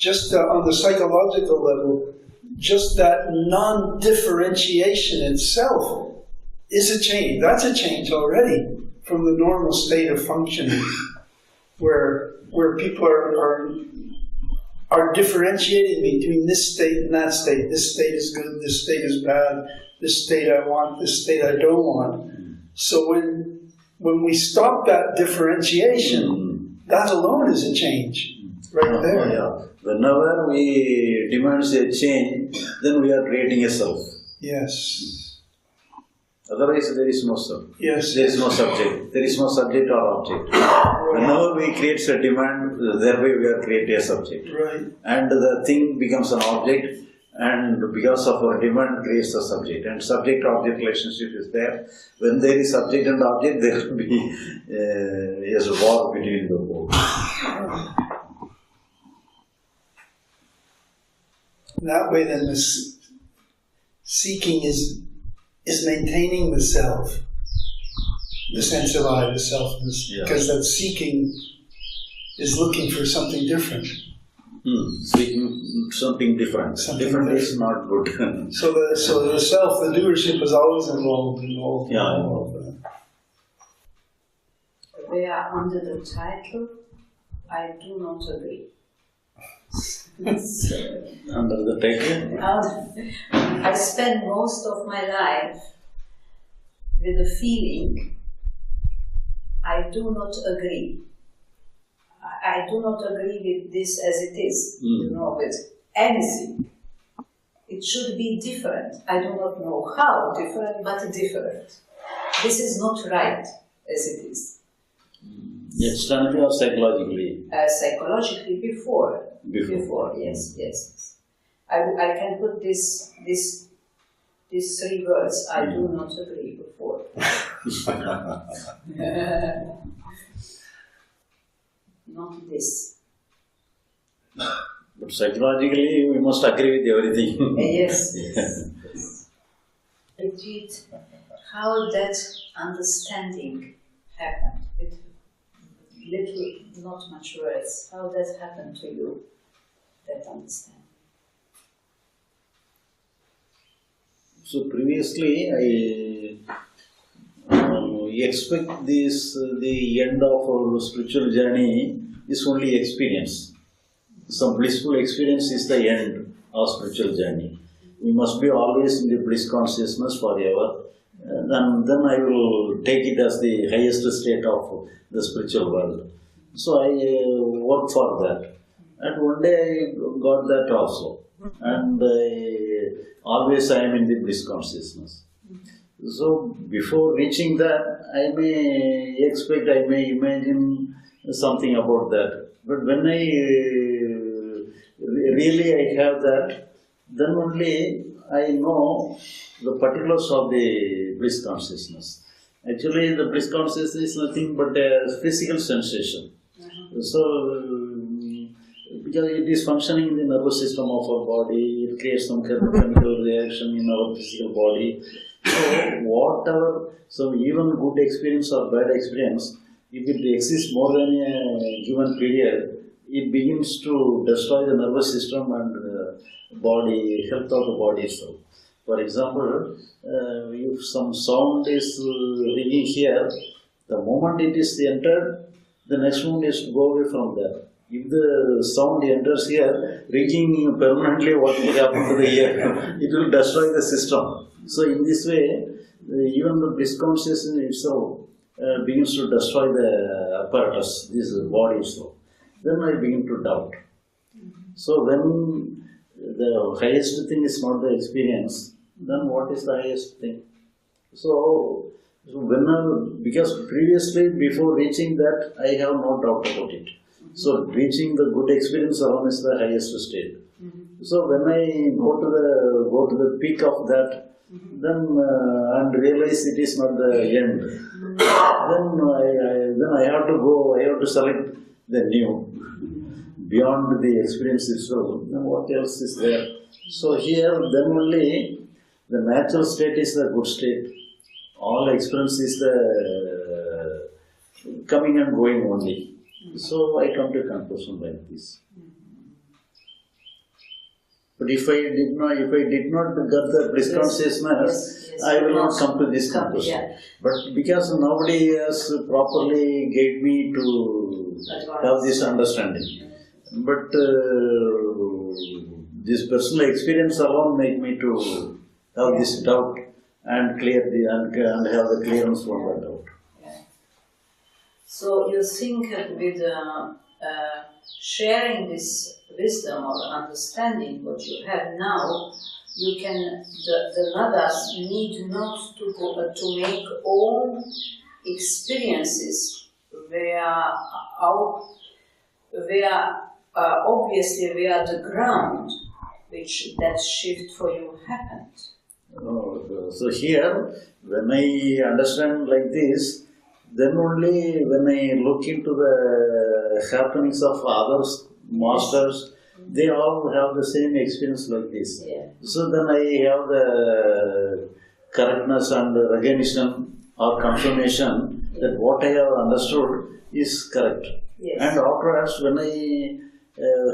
just on the psychological level, just that non-differentiation itself is a change. That's a change already from the normal state of functioning, where people are differentiating between this state and that state. This state is good, this state is bad, this state I want, this state I don't want. So when we stop that differentiation, that alone is a change, right there. Yeah. Whenever we demand a change, then we are creating a self. Yes. Otherwise, there is no self. Yes. There is no subject. There is no subject or object. Whenever we create a demand, thereby we are creating a subject. Right. And the thing becomes an object, and because of our demand creates a subject. And subject-object relationship is there. When there is subject and object, there will be a war between the both. That way, then, this seeking is maintaining the self, the sense of I, the selfness, because that seeking is looking for something different. Seeking something different. Different is not good. So the self, the doership is always involved. They are under the title, I do not agree. Under the title? I spend most of my life with the feeling, I do not agree. I do not agree with this as it is, with anything. It should be different. I do not know how different, but different. This is not right as it is. Externally or psychologically? Psychologically before, yes. I can put these 3 words, I do not agree before. Not this. But psychologically, we must agree with everything. Yes. Indeed, how that understanding happened. With little, not much words. How that happened to you, that understanding. So previously, I expect this, the end of our spiritual journey is only experience. Some blissful experience is the end of spiritual journey. We must be always in the bliss consciousness forever. Then I will take it as the highest state of the spiritual world. So I work for that. And one day I got that also. And always I am in the bliss consciousness. So before reaching that, I may expect, I may imagine something about that. But when I really have that, then only I know the particulars of the bliss consciousness. Actually, the bliss consciousness is nothing but a physical sensation. So, because it is functioning in the nervous system of our body, it creates some chemical reaction in our physical body. So even good experience or bad experience, if it exists more than a given period, it begins to destroy the nervous system and body, health of the body itself. For example, if some sound is ringing here, the moment it is entered, the next moment is to go away from there. If the sound enters here, ringing permanently, what will happen to the ear? It will destroy the system. So in this way, even the bliss consciousness itself begins to destroy the apparatus, this body itself. Then I begin to doubt. So when the highest thing is not the experience, then what is the highest thing? So because previously, before reaching that, I have no doubt about it. So reaching the good experience alone is the highest state. So when I go to the peak of that, then and realize it is not the end, then I have to go. I have to select the new, beyond the experience itself. Then what else is there? So here, then only the natural state is the good state. All experience is the coming and going only. So I come to a conclusion like this. But if I did not get the bliss consciousness, I will not come to this conclusion. Yeah. But because nobody has properly guided me to have this understanding. But this personal experience alone made me to have this doubt and clear and have the clearance from that doubt. Yeah. So you think that with sharing this wisdom or understanding what you have now, you can the nadas need not to make all experiences where obviously where the ground which that shift for you happened. So here, when I understand like this, then only when I look into the happenings of others, masters, they all have the same experience like this. Yeah. So then I have the correctness and recognition or confirmation that what I have understood is correct. Yes. And afterwards, when I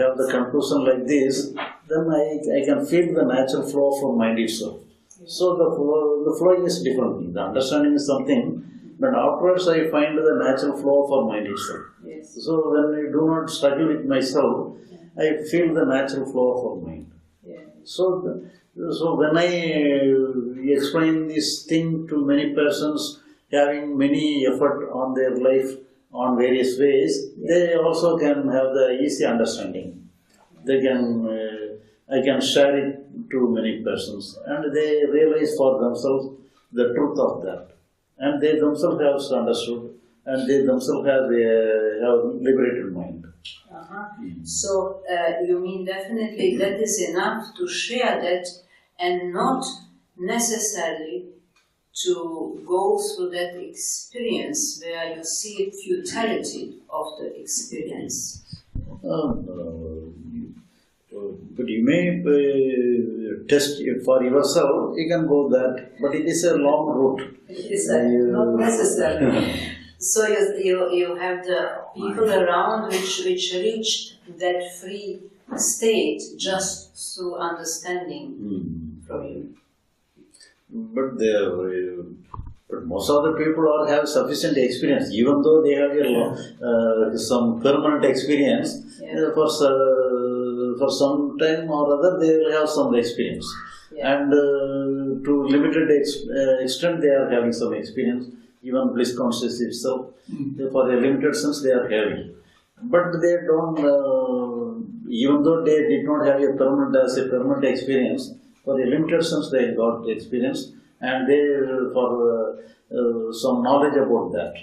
have the conclusion like this, then I can feel the natural flow from mind itself. So the flowing is different. The understanding is something, but afterwards I find the natural flow for mind itself. Yes. So when I do not struggle with myself, I feel the natural flow for mind. Yeah. So when I explain this thing to many persons having many effort on their life on various ways, they also can have the easy understanding. They can, I can share it to many persons, and they realize for themselves the truth of that, and they themselves have understood, and they themselves have liberated mind. So you mean definitely that is enough to share that, and not necessarily to go through that experience where you see futility of the experience. But you may test it for yourself, you can go that, but it is a long route. It is not necessary. So you have the people around which reach that free state just through understanding from you. But most of the people have sufficient experience, even though they have some permanent experience. For some time or other, they will have some experience, and to limited extent, they are having some experience. Even bliss consciousness itself, for a limited sense, they are having. But they don't, even though they did not have a permanent experience, for a limited sense, they got experience, and they for some knowledge about that.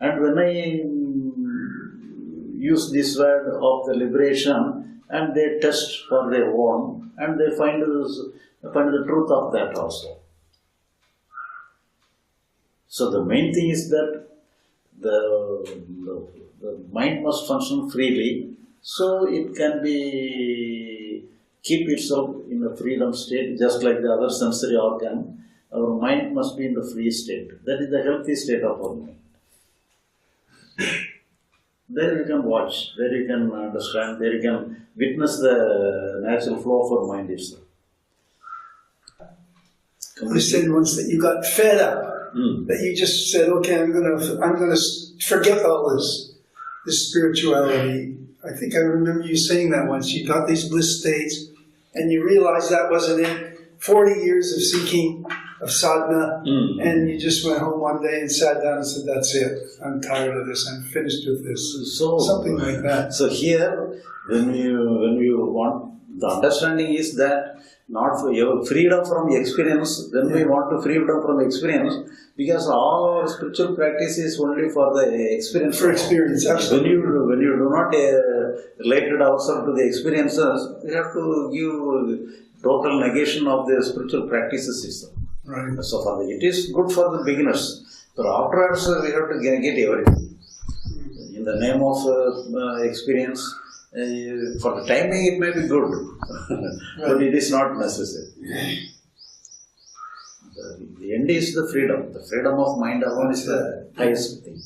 And when I use this word of the liberation, and they test for their own, and they find the truth of that also. So the main thing is that the mind must function freely, so it can keep itself in a freedom state, just like the other sensory organ. Our mind must be in the free state. That is the healthy state of our mind. There you can watch, there you can understand, there you can witness the natural flow of our mind itself. You said once that you got fed up. That you just said, okay, I'm gonna forget all this spirituality. I think I remember you saying that once. You got these bliss states, and you realized that wasn't it. 40 years of seeking, of sadhana, and you just went home one day and sat down and said, that's it. I'm tired of this. I'm finished with this. So, something like that. So here, when you want, the understanding is that not for your freedom from experience, when we want to freedom from experience, because all our spiritual practice is only for the experience. For experience, absolutely. When you do not relate ourselves to the experiences, we have to give total negation of the spiritual practices itself. Right. So far, it is good for the beginners. But afterwards, we have to get everything. In the name of experience, for the time being, it may be good, but it is not necessary. The end is the freedom. The freedom of mind alone is the highest thing.